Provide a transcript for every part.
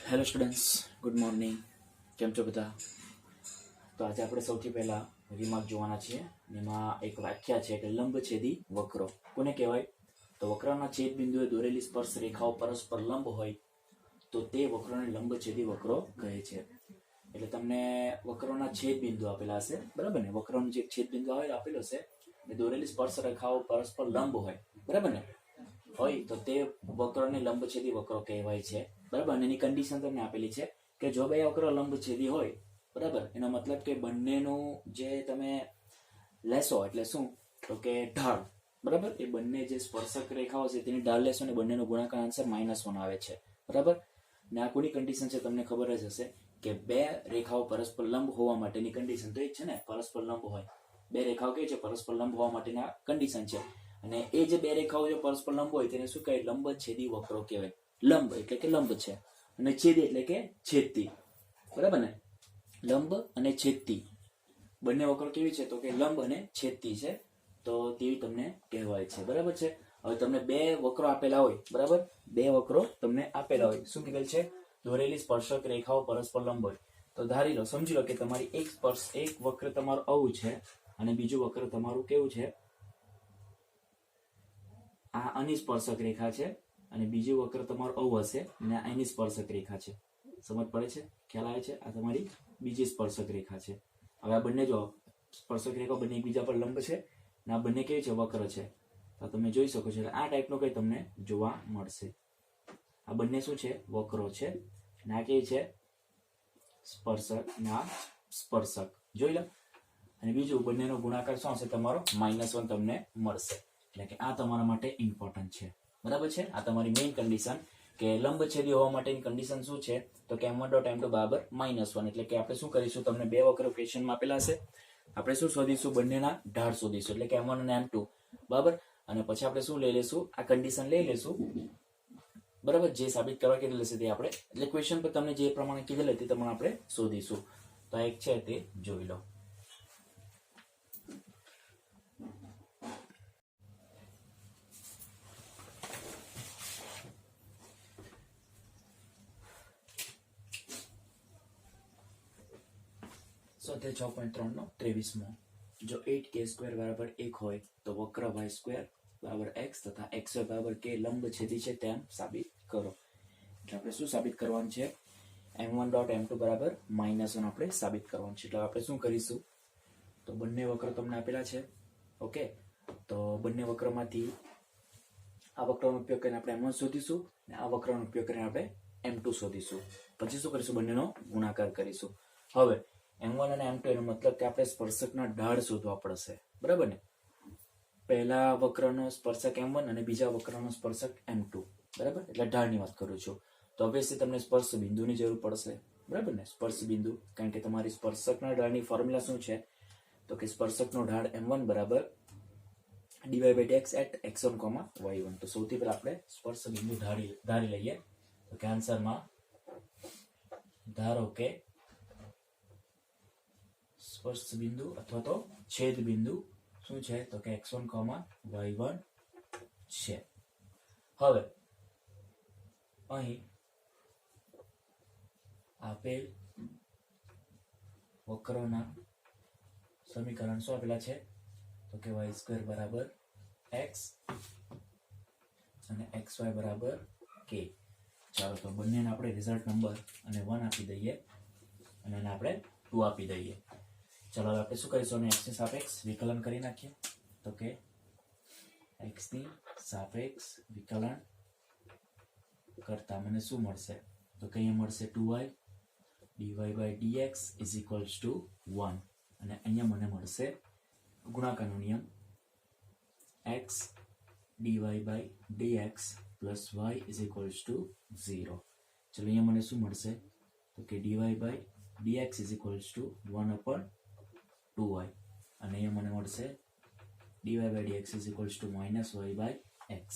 Hello students, good morning. કેમ છો બધા? તો આજે આપણે સૌથી પહેલા રીમાર્ક જોવાના છીએ. એમાં એક વ્યાખ્યા છે કે લંબછેદી વક્રો કોને કહેવાય? તો વક્રના છેદ બિંદુએ દોરેલી સ્પર્શ રેખાઓ પરસ્પર લંબ હોય તો તે વક્રોને લંબછેદી વક્રો કહે છે. એટલે તમને વક્રોના છેદ બિંદુ આપેલા હશે, બરાબર ને? વક્રનો જે છેદ બિંદુ આપેલો હશે એ દોરેલી સ્પર્શ રેખાઓ પરસ્પર લંબ હોય, બરાબર ને? હોય તો તે વક્રને લંબછેદી વક્રો કહેવાય છે, બરાબર. અને એની કન્ડિશન તમને આપેલી છે કે જો બે વક્ર લંબછેદી હોય, બરાબર, એનો મતલબ કે બંનેનું જે તમે લેશો એટલે શું, તો કે ઢાળ, બરાબર, એ બંને જે સ્પર્શક રેખાઓ છે તેની ઢાળ લેશો ને બંનેનો ગુણાકાર આન્સર -1 આવે છે, બરાબર. ને આ કોની કન્ડિશન છે તમને ખબર જ હશે કે બે રેખાઓ પરસ્પર લંબ હોવા માટેની કન્ડિશન તો એ જ છે ને, પરસ્પર લંબ હોય. બે રેખાઓ કઈ છે? પરસ્પર લંબ હોવા માટેના કન્ડિશન છે. અને એ જે બે રેખાઓ જો પરસ્પર લંબ હોય તેને શું કહેવાય? લંબછેદી વક્રો કહેવાય. લંબ એટલે કે લંબ છે અને છેદી એટલે કે છેદતી, બરાબર ને? લંબ અને છેદતી બંને વક્રો કેવી છે? તો કે લંબ અને છેદતી છે, તો તેવી તમને કહેવાય છે, બરાબર છે. હવે તમને બે વક્રો આપેલા હોય, બરાબર, બે વક્રો તમને આપેલા હોય, શું કીધેલ છે? દોરેલી સ્પર્શક રેખાઓ પરસ્પર લંબ હોય. તો ધારી લો, સમજી લો કે તમારી એક વક્ર તમારું આવું છે અને બીજું વક્ર તમારું કેવું છે? આ આની સ્પર્શક રેખા છે અને બીજું વક્ર તમારું આવું હશે અને આની સ્પર્શક રેખા છે. સમજ પડે છે? ખ્યાલ આવે છે? આ તમારી બીજી સ્પર્શક રેખા છે. હવે આ બંને જો સ્પર્શક રેખા બંને એકબીજા પર લંબ છે અને આ બંને કેવી છે? વક્ર છે. તો તમે જોઈ શકો છો આ ટાઈપનો કઈ તમને જોવા મળશે. આ બંને શું છે? વક્રો છે અને આ કેવી છે? સ્પર્શક ના સ્પર્શક. જોઈ લો. અને બીજું બંનેનો ગુણાકાર શું હશે? તમારો -1 તમને મળશે. એટલે કે આ તમારા માટે ઇમ્પોર્ટન્ટ છે, બરાબર છે. આ તમારી મેઇન કન્ડિશન કે લંબછેદી હોવા માટેની કન્ડિશન શું છે? તો કે m1.m2 બરાબર -1. એટલે કે આપણે શું કરીશું? તમને બે વક્ર ક્વેશ્ચનમાં આપેલા હશે, આપણે શું શોધીશું? બંનેના ઢાળ શોધીશું, એટલે કે m1 અને m2, બરાબર. અને પછી આપણે શું લઈ લેશું? આ કન્ડિશન લઈ લેશું, બરાબર. જે સાબિત કરવા કીધેલ હશે તે આપણે, એટલે ક્વેશ્ચન પર તમને જે પ્રમાણે કીધેલ તે પ્રમાણે આપણે શોધીશું. તો આ એક છે તે જોઈ લો. સ્વાધ્યાય 6.3 નો 23મો. જો 8k² બરાબર 1 હોય તો વક્ર y² બરાબર x તથા xy બરાબર k લંબછેદી છે તેમ સાબિત કરો. એટલે આપણે શું સાબિત કરવાનું છે? m1.m2 બરાબર -1 આપણે સાબિત કરવાનું છે. એટલે આપણે શું કરીશું? તો બંને વક્ર તમને આપેલા છે, ઓકે. તો બંને વક્રમાંથી આ વક્રનો ઉપયોગ કરીને આપણે m1 શોધીશું અને આ વક્રનો ઉપયોગ કરીને આપણે m2 શોધીશું. પછી શું કરીશું? બંનેનો ગુણાકાર કરીશું. હવે m1 અને m2 એનો મતલબ કે આપણે સ્પર્શકના ઢાળ શોધવા પડશે, બરાબર ને? પહેલા વક્રનો સ્પર્શક m1 અને બીજા વક્રનો સ્પર્શક m2, બરાબર. એટલે ઢાળની વાત કરું છું. તો ઓબ્વિયસલી તમને સ્પર્શ બિંદુની જરૂર પડશે, બરાબર ને? સ્પર્શ બિંદુ, કારણ કે તમારી સ્પર્શકના ઢાળની ફોર્મ્યુલા શું છે? તો કે સ્પર્શકનો ઢાળ m1 બરાબર dy/dx at x1, y1. તો સૌથી પહેલા આપણે સ્પર્શ બિંદુ ધારી લઈએ. તો કે આન્સરમાં ધારો કે સ્પર્શ બિંદુ અથવા તો છેદ બિંદુ શું છે? તો કે x1, y1 છે. હવે અહીં આપેલ વક્રોના સમીકરણ શું આપેલા છે? તો કે y² બરાબર x અને xy બરાબર k. ચાલો તો બંનેને આપણે રિઝલ્ટ નંબર અને 1 આપી દઈએ અને એને આપણે 2 આપી દઈએ. ચાલો હવે આપણે શું કરીશું? x ની સાપેક્ષ વિકલન કરી નાખીએ. તો કે x ની સાપેક્ષ વિકલન કરતા મને શું મળશે? તો કે અહીંયા મળશે 2y dy/dx is equals to 1 અને અહીંયા મને મળશે ગુણાકારનો નિયમ x dy/dx plus y is equals to 0. ચલો અહીંયા મને શું મળશે? તો કે dy/dx is equals to 1/2y અને અહીંયા મને મળશે dy/dx is equals to -y/x.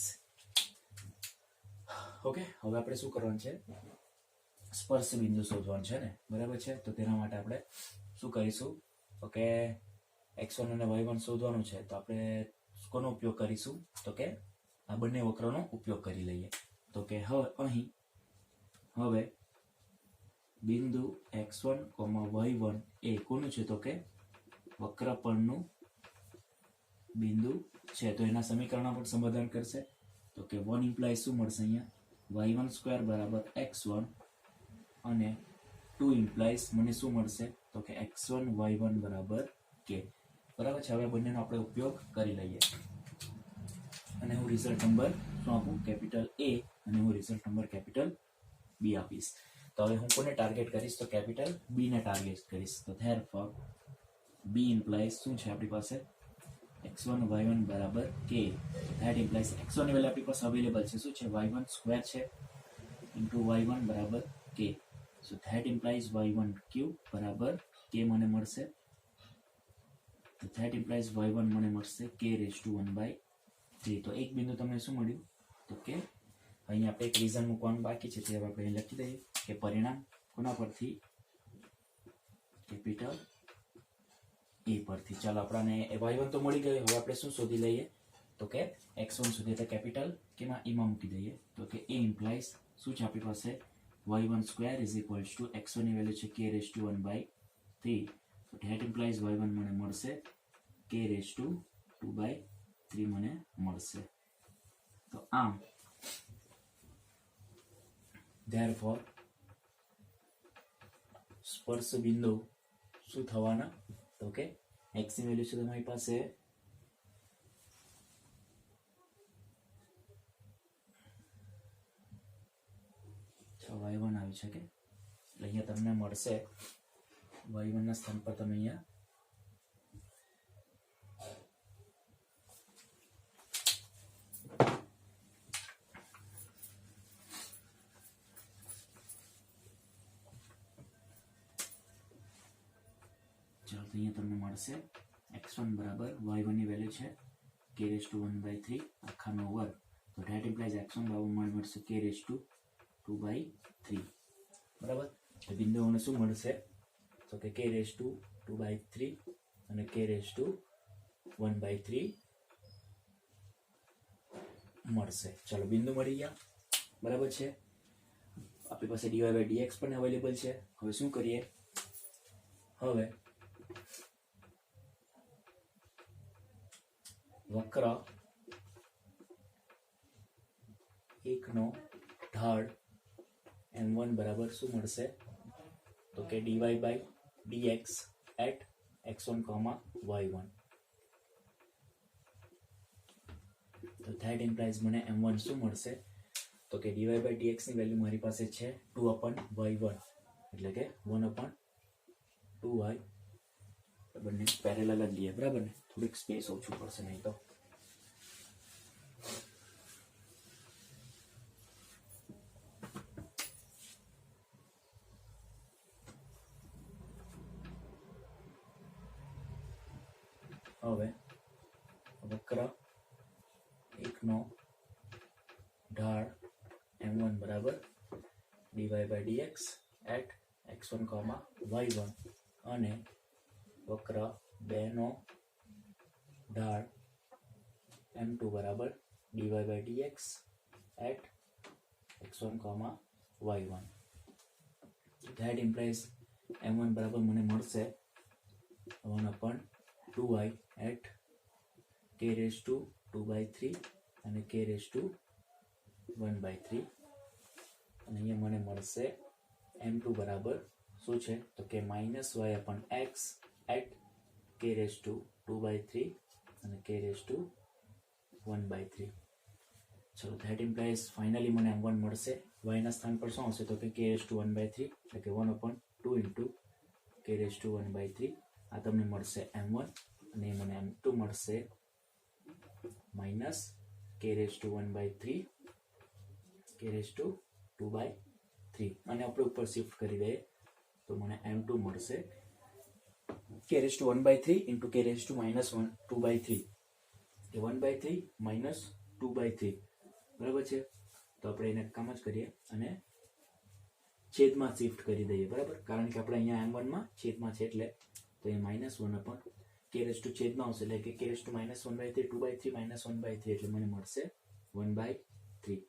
Okay. હવે આપણે શું કરવાનું છે? સ્પર્શ બિંદુ શોધવાનું છે ને, બરાબર છે. તો તેના માટે આપણે શું કરીશું? તો કે x1 અને y1 શોધવાનું છે. તો આપણે કોનો ઉપયોગ કરીશું? તો કે આ બંને વક્રનો ઉપયોગ કરી લઈએ. તો કે હવે અહીં હવે બિંદુ x1, y1 એ કોનું છે તો કે વક્ર પરનું બિંદુ છે. તો એના સમીકરણો પણ સમાધાન કરશે. તો કે 1 ઇમ્પ્લાય શું મળશે અહીંયા y1² બરાબર x1 અને 2 ઇમ્પ્લાઇઝ મને શું મળશે તો કે x1 y1 બરાબર k. બરાબર છે. હવે બંનેનો આપણે ઉપયોગ કરી લઈએ અને હું રિઝલ્ટ નંબર શું આપું કેપિટલ A અને હું રિઝલ્ટ નંબર કેપિટલ B આપીશ. તો હવે હું કોને ટાર્ગેટ કરીશ તો કેપિટલ B ને ટાર્ગેટ કરીશ. તો ધેરફોર B ઇમ્પ્લાઇઝ શું છે આપણી પાસે x1 y1 બરાબર k. ધેટ ઇમ્પ્લાઇઝ x1 ની વેલ્યુ આપણી પાસે અવેલેબલ છે શું છે y1 સ્ક્વેર છે ઇન્ટુ y1 બરાબર k. So that implies y1 cube બરાબર k મને મળશે. તો ધેટ ઇમ્પ્લાઇઝ y1 મને મળશે k રેઝ ટુ 1/3. તો એક બિંદુ તમને શું મળ્યું તો કે અહીંયા આપણે એક રીઝન મૂકવાનું બાકી છે તે આપણે અહીં લખી દઈએ કે પરિણામ કોના પરથી કેપિટલ A પરથી. ચાલો આપણને y1 તો મળી ગયું. હવે આપણે શું શોધી લઈએ તો કે x1 સુધી તો કેપિટલ કેમાં એમાં મૂકી દઈએ. તો કે A ઇમ્પ્લાઇઝ શું છે આપણી પાસે y1² is equals two x1 ની વેલ્યુ છે k રેઝ ટુ 1/3. તો ધેટ ઇમ્પ્લાઇઝ y1 મને મળશે k રેઝ ટુ 2/3 મને મળશે. તો આમ ધેરફોર સ્પર્શ બિંદુ શું થવાના તો કે x ની વેલ્યુ છે તમારી પાસે y1 આવી શકે એટલે અહીંયા તમને મળશે y1 ના સ્થાન પર તમે અહીંયા ચાલો તો અહીંયા તમને મળશે x1 બરાબર y1 ની વેલ્યુ છે k રેઝ ટુ 1/3 આખાનો વર્ગ. તો ધેટ ઇમ્પ્લાઇઝ x1 બરાબર મળશે k રેઝ ટુ 2/3. બરાબર. તો બિંદુઓને શું મળશે તો કે k રેઝ ટુ 2/3 અને k રેઝ ટુ 1/3 મળશે. ચાલો બિંદુ મળી ગયા. બરાબર છે. આપણી પાસે dy/dx પણ અવેલેબલ છે. હવે શું કરીએ હવે વક્ર એકનો ઢાળ m1 બરાબર શું મળશે તો કે dy/dx at x1, y1. તો ધેટ ઇમ્પ્લાઇઝ મને m1 શું મળશે તો કે dy/dx ની વેલ્યુ મારી પાસે છે 2/y1 એટલે કે 1/2y. બંને પેરેલલ જ લઈએ બરાબર ને. થોડીક સ્પેસ ઓછું પડશે નહીં તો. હવે વક્ર એકનો ઢાળ m1 બરાબર dy/dx at x1, y1 અને વક્ર બેનો ઢાળ m2 બરાબર dy/dx at x1, y1. That implies m1 બરાબર મને મળશે 1/2y at k raise to 2/3 અને k રેઝ ટુ 1/3. અને અહીંયા મને મળશે m2 બરાબર શું છે તો કે -y/x at k raise to 2/3 અને k રેઝ ટુ 1/3. ચલો ધેટ ઇમ્પ્લાઇઝ ફાઇનલી મને m1 મળશે. y ના સ્થાન પર શું હશે તો કે k રેઝ ટુ 1/3 એટલે કે 1/2 ઇન્ટુ k રેઝ ટુ 1/3. આ તમને મળશે m1 અને મને m2 મળશે -k raise to 1/3 k raise to 2/3. અને આપણે ઉપર શિફ્ટ કરી દઈએ તો મને m2 મળશે k raise to 1/3 into k raise to -2/3 કે 1/3 -2/3. બરાબર છે. તો આપણે એને કામ જ કરીએ અને છેદમાં શિફ્ટ કરી દઈએ બરાબર કારણ કે આપણે અહીંયા m1 માં છેદમાં છે એટલે તો એ -1 k રેઝ ટુ છેદમાં આવશે એટલે કે k રેઝ ટુ -1/3 2/3 -1/3 એટલે મને મળશે 1/3.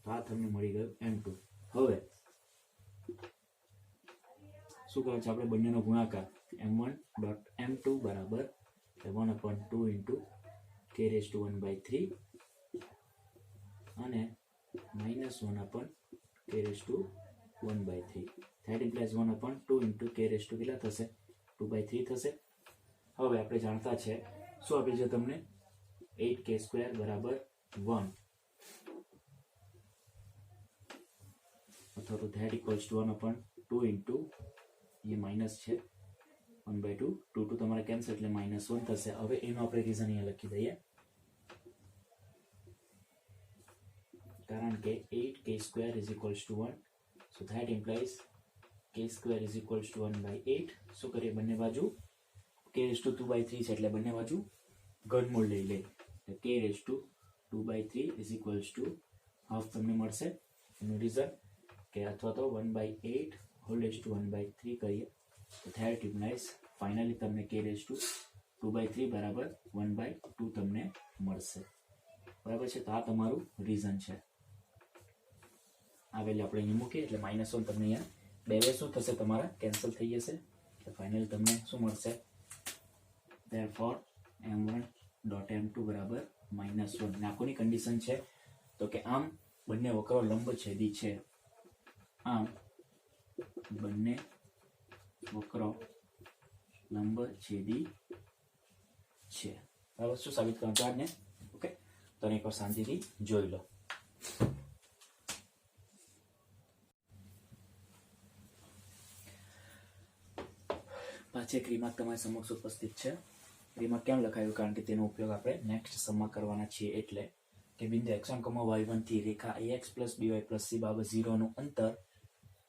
તો આ તમને મળી ગયું m2. હવે શું કહે છે આપણે બંનેનો ગુણાકાર m1.m2 બરાબર 1/2 ઇન્ટુ k⁻1/3 અને -1/k⁻1/3 that implies 1/2 into k કેટલા થશે 2/3 થશે. હવે આપણે જાણતા છે શું આપેલ છે તમને 8k² બરાબર 1 અથવા તો that equals to 1/2 into A minus છે 1/2 2 તમારે કેન્સલ એટલે -1 થશે. હવે એનો આપણે રીઝન અહીંયા લખી દઈએ કારણ કે 8k² is equals to 1 so that implies k² is equals to 1/8. શું કરીએ બંને બાજુ k⁻2/3 છે એટલે બંને બાજુ ઘનમૂળ લઈ લે k⁻2/3 is equals to half તમને મળશે. એનું રીઝન કે અથવા તો 1/8 1/3 કરીએ તો that implies ફાઇનલી તમને k⁻2/3 બરાબર 1/2 તમને મળશે. બરાબર છે. તો આ તમારું રીઝન છે. આ વેલ્યુ આપણે અહીં મૂકીએ એટલે -1 તમને અહીંયા બે શું થશે તમારા કેન્સલ થઈ જશે. તો ફાઇનલી તમને શું મળશે therefore m1.m2 બરાબર -1. આ કોની કન્ડિશન છે તો કે આમ બંને વક્રો લંબછેદી છે. આમ બંને વક્રો લંબછેદી છે. બરાબર શું સાબિત કરવાનું છે આજને ઓકે તો એકવાર શાંતિથી જોઈ લો. પાછી એક રીમાર્ક તમારી સમક્ષ ઉપસ્થિત છે. રીમાર્ક કેમ લખાયું કારણ કે તેનો ઉપયોગ આપણે નેક્સ્ટ સમમાં કરવાના છીએ. એટલે કે બિંદુ x1, y1 થી રેખા ax + by + c બરાબર 0 નું અંતર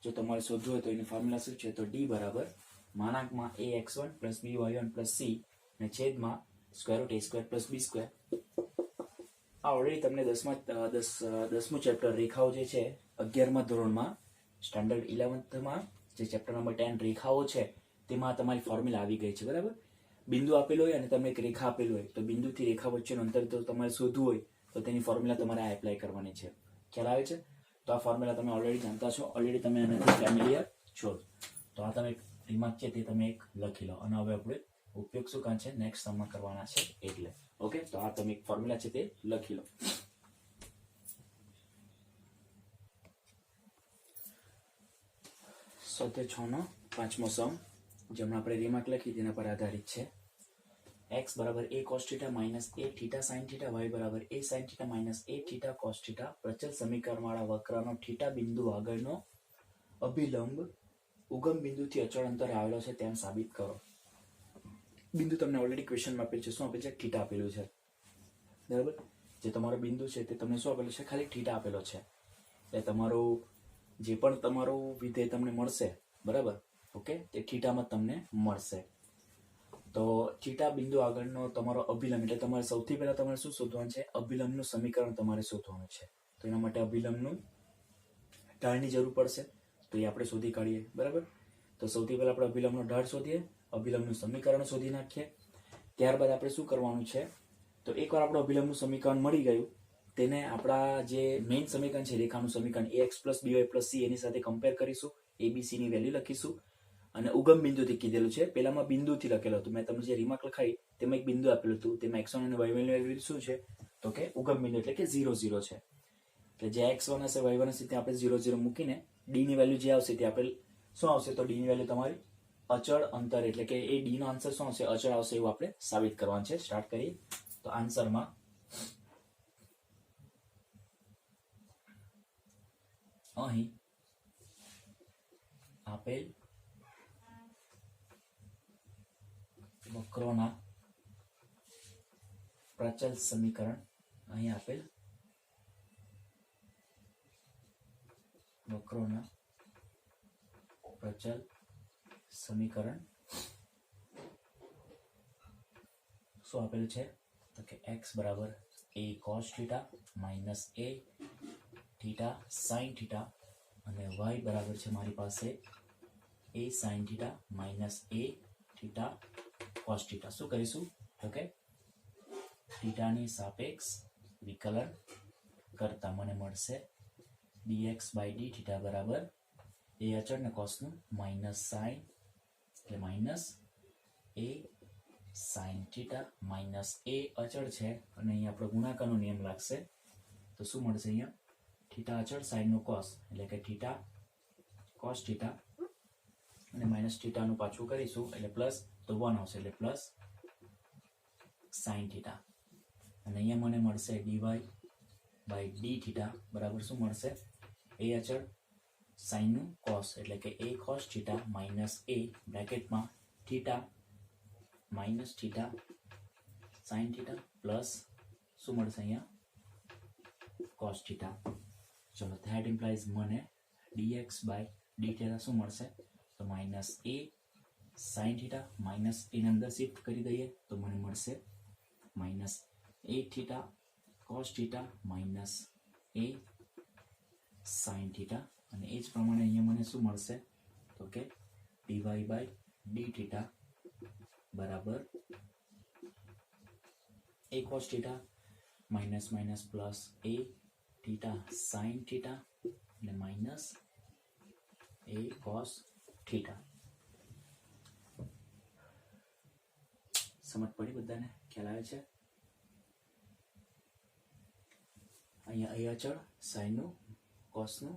જો તમારે શોધવું હોય તો એની ફોર્મ્યુલા શું છે તો d બરાબર (ax1 + by1 + c) ને છેદમાં √a² + b². આ ઓલરેડી તમને 10મું ચેપ્ટર રેખાઓ જે છે 11મા ધોરણમાં સ્ટાન્ડર્ડ 11થમાં જે ચેપ્ટર નંબર 10 રેખાઓ છે તેમાં તમારી ફોર્મ્યુલા આવી ગઈ છે. બરાબર બિંદુ આપેલું હોય અને તમને એક રેખા આપેલું હોય તો બિંદુથી રેખા વચ્ચેનું અંતર તો તમારે શોધવું હોય તો તેની ફોર્મ્યુલા તમારે આ એપ્લાય કરવાની છે. ખ્યાલ આવે છે. તો આ ફોર્મ્યુલા તમે ઓલરેડી જાણતા છો, ઓલરેડી તમે આનાથી ફેમિલિયર છો. તો આ તમે રીમાર્ક છે તે તમે એક લખી લો અને હવે આપણે ઉપયોગ શું કાં છે નેક્સ્ટ સમમાં કરવાના છે એટલે ઓકે. તો આ તમે એક ફોર્મ્યુલા છે તે લખી લો. સ્વાધ્યાય 6 નો 5મો સમ જેમાં આપણે રીમાર્ક લખી તેના પર આધારિત છે. x બરાબર a cos θ minus a θ sin θ y બરાબર a sin θ minus a θ cos θ પ્રચલ સમીકરણવાળા વક્રનો θ બિંદુ આગળનો અભિલંબ ઉગમ બિંદુથી અચળ અંતરે આવેલો છે તેમ સાબિત કરો. બિંદુ તમને ઓલરેડી ક્વેશ્ચનમાં આપેલ છે. શું આપેલ છે θ આપેલું છે. બરાબર જે તમારો બિંદુ છે તે તમને શું આપેલું છે ખાલી θ આપેલો છે. એટલે તમારું જે પણ તમારું વિધેય તમને મળશે બરાબર ઓકે તે થીટામાં તમને મળશે. તો થીટા બિંદુ આગળનો તમારો અભિલંબ એટલે તમારે સૌથી પહેલા તમારે શું શોધવાનું છે અભિલંબનું સમીકરણ તમારે શોધવાનું છે. તો એના માટે અભિલંબનું ઢાળની જરૂર પડશે તો એ આપણે શોધી કાઢીએ. બરાબર તો સૌથી પહેલા આપણે અભિલંબનો ઢાળ શોધીએ, અભિલંબનું સમીકરણ શોધી નાખીએ. ત્યારબાદ આપણે શું કરવાનું છે તો એકવાર આપણું અભિલંબનું સમીકરણ મળી ગયું તેને આપણા જે મેઇન સમીકરણ છે રેખાનું સમીકરણ ax + by + c એની સાથે કમ્પેર કરીશું. abc ની વેલ્યુ લખીશું અને ઉગમ બિંદુથી કીધેલું છે. પેલામાં બિંદુથી લખેલું હતું. મેં તમને જે રીમાર્ક લખાઈ તેમાં એક બિંદુ આપેલું હતું. તેમાં x1 અને y1 ની વેલ્યુ શું છે તો કે ઉગમ બિંદુ એટલે કે 0 0 છે. એટલે જે x1 હશે y1 હશે ત્યાં આપણે 0 0 મૂકીને d ની વેલ્યુ જે આવશે તે આપણે શું આવશે તો d ની વેલ્યુ તમારી અચળ અંતર એટલે કે એ d નો આન્સર શું આવશે અચળ આવશે એવું આપણે સાબિત કરવાનું છે. સ્ટાર્ટ કરીએ તો આન્સરમાં અહીં આપેલ વક્રોના પ્રચલ સમીકરણ અહીં આપેલ વક્રોના પ્રચલ સમીકરણ શું આપેલું છે તો કે x બરાબર a cos θ minus a θ sin θ અને y બરાબર છે મારી પાસે a sin θ minus a θ cos θ. શું કરીશું તો કે થીટાની સાપેક્ષ વિકલન કરતા મને મળશે dx by dθ બરાબર a અચળ ને cos નું minus sin minus a sine theta minus એ અચળ છે અને અહીંયા આપણે ગુણાકારનો નિયમ લાગશે તો શું મળશે? અહીંયા થીટા અચળ સાઇનનું કોસ એટલે કે થીટા કોસ થીટા અને માઇનસ થીટાનું પાછું કરીશું એટલે પ્લસ તો 1 આવશે એટલે પ્લસ સાઇન થીટા અને અહીંયા મને મળશે ડીવાય બાય ડી થીટા બરાબર શું મળશે? એ અચળ સાઇનનું કોસ એટલે કે a cos theta minus a બ્રેકેટમાં theta minus theta sine theta plus શું મળશે? અહીંયા કોસ થીટા. ચલો ધેટ ઇમ્પ્લાઇઝ મને dx બાય ડી થીટા શું મળશે? તો minus a sine theta minus એની અંદર શિફ્ટ કરી દઈએ તો મને મળશે minus A theta cos theta minus a sine theta અને એ જ પ્રમાણે અહીંયા મને શું મળશે? તો કે ડીવાય બાય ડી થીટા બરાબર a cos theta minus minus plus a theta sine theta અને માઇનસ એ કોસ થીટા. સમજ પડી બધાને? ખ્યાલ આવે છે? અહીંયા એ અચળ સાઇનનું કોસનું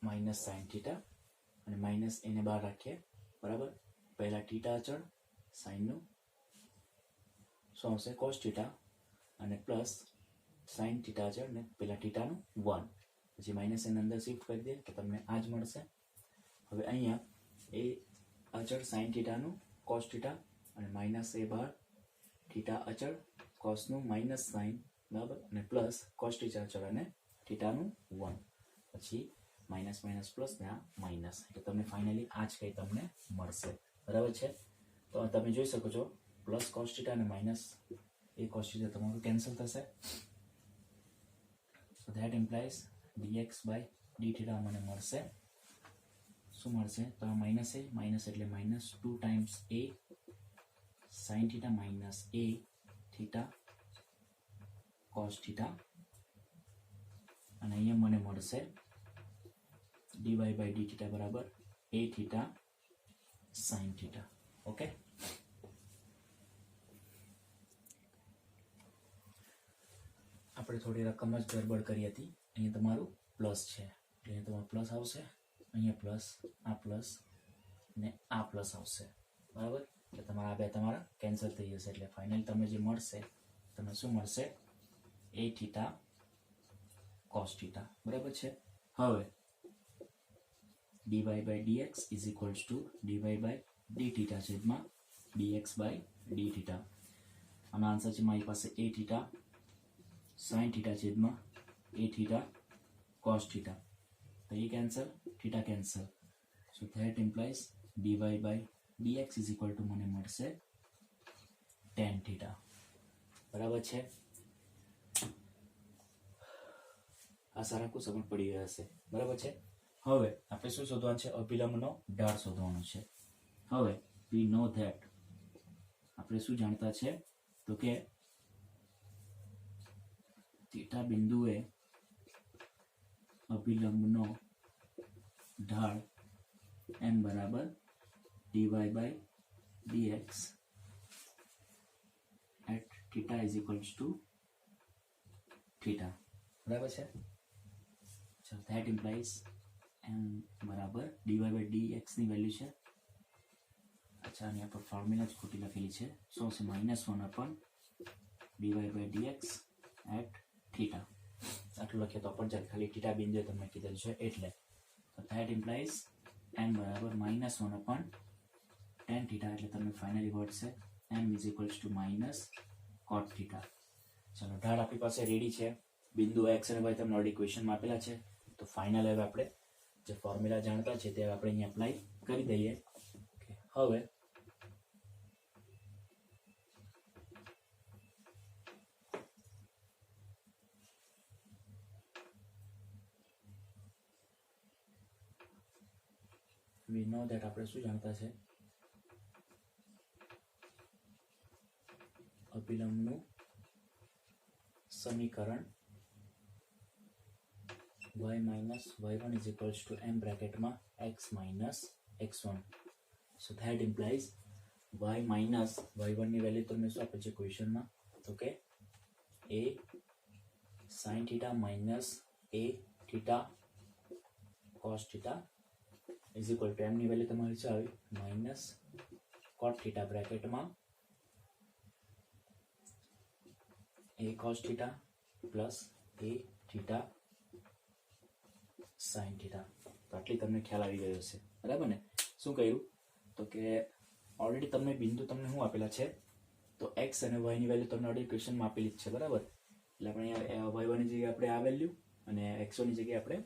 માઇનસ સાઇન થીટા અને માઇનસ એને બહાર રાખીએ બરાબર. પહેલા થીટા અચળ સાઇનનું શું આવશે? કોસ થીટા અને પ્લસ સાઇન થીટા અચળ અને પહેલા થીટાનું 1 પછી માઇનસ એની અંદર શિફ્ટ કરી દે તો તમને આ જ મળશે. હવે અહીંયા એ અચળ સાઇન થીટાનું કોસ થીટા અને માઇનસ એ બહાર થીટા અચળ કોસનું માઇનસ સાઇન બરાબર અને પ્લસ કોસ થીટા અચળ અને થીટાનું 1 પછી માઇનસ માઇનસ પ્લસ ને આ માઇનસ એટલે તમને ફાઇનલી આ જ કંઈ તમને મળશે બરાબર છે. તો તમે જોઈ શકો છો પ્લસ કોસ થીટા અને માઇનસ એ કોસ થીટા તમારું કેન્સલ થશે. So that implies dx by D theta મને મળશે શું મળશે? તો આ માઇનસ એટલે minus 2 times A sine theta minus A theta cos theta અને અહીંયા મને મળશે dy બાય ડી થીટા બરાબર A theta sine theta. Okay, આપણે થોડી રકમ જ ગડબડ કરી હતી. અહીંયા તમારું પ્લસ છે એટલે અહીંયા તમારું પ્લસ આવશે, અહીંયા પ્લસ ને આ પ્લસ આવશે બરાબર. એટલે તમારા આ બે તમારા કેન્સલ થઈ જશે એટલે ફાઇનલ તમે જે મળશે તમને શું મળશે? એ થીટા કોસ થીટા બરાબર છે. હવે dy by dx is equals to dy by D theta છેદમાં dx બાય ડી થીટા. આનો આન્સર છે મારી પાસે એ થીટા સાઇન થીટા છેદમાં એ થીટા કોસ થીટા. તો એ cancel, theta cancel. So that implies dy by dx is equal to મને મળશે tan થીટા બરાબર છે. આ સારા કુ સમજ પડી ગયા હશે બરાબર છે. હવે આપણે શું શોધવાનું છે? અભિલંબનો ઢાળ શોધવાનો છે. હવે we know that આપણે શું જાણતા છે તો કે થીટા બિંદુએ અભિલંબનો ઢાળ m બરાબર dy by dx at theta is equals to theta બરાબર છે. So that implies m બરાબર dy by dx ની વેલ્યુ છે. અચ્છા આની આપણે ફોર્મ્યુલા જ ખોટી લખેલી છે. શું છે? -1 upon dy by dx at theta. આટલું લખીએ તો પણ ચાલે, ખાલી થીટા બિંદુએ તમને કીધેલું છે એટલે. તો that implies m બરાબર -1 upon tan theta એટલે તમને ફાઇનલી મળશે m is equals to minus cot theta. ચલો ઢાળ આપણી પાસે રેડી છે. બિંદુ x અને y તમને ઓલરેડી ક્વેશ્ચનમાં આપેલા છે. તો ફાઇનલ હવે આપણે જે ફોર્મ્યુલા જાણતા છે તે આપણે અહીંયા એપ્લાય કરી દઈએ. હવે we know that આપણે શું જાણતા છે? અભિલંબનું સમીકરણ y minus y1 is equals to m બ્રેકેટમાં x minus x1 so that implies Y minus y1 ની વેલ્યુ તમને શું આપે છે ક્વેશ્ચનમાં, તો કે a sin theta minus a theta cos theta is equal to એમની વેલ્યુ તમારી છે આવી માઇનસ cot થીટા બ્રેકેટમાં a cos theta plus a theta sin theta. તો આટલી તમને ખ્યાલ આવી ગયો હશે, બરાબર ને. શું કહ્યું તો કે ઓલરેડી તમને બિંદુ તમને શું આપેલા છે, તો x અને y ની વેલ્યુ તમને ઓલરેડી ક્વેશ્ચનમાં આપેલી જ છે, બરાબર. એટલે આપણે અહીંયા y1 ની જગ્યાએ આપણે આ વેલ્યુ અને x1 ની જગ્યાએ આપણે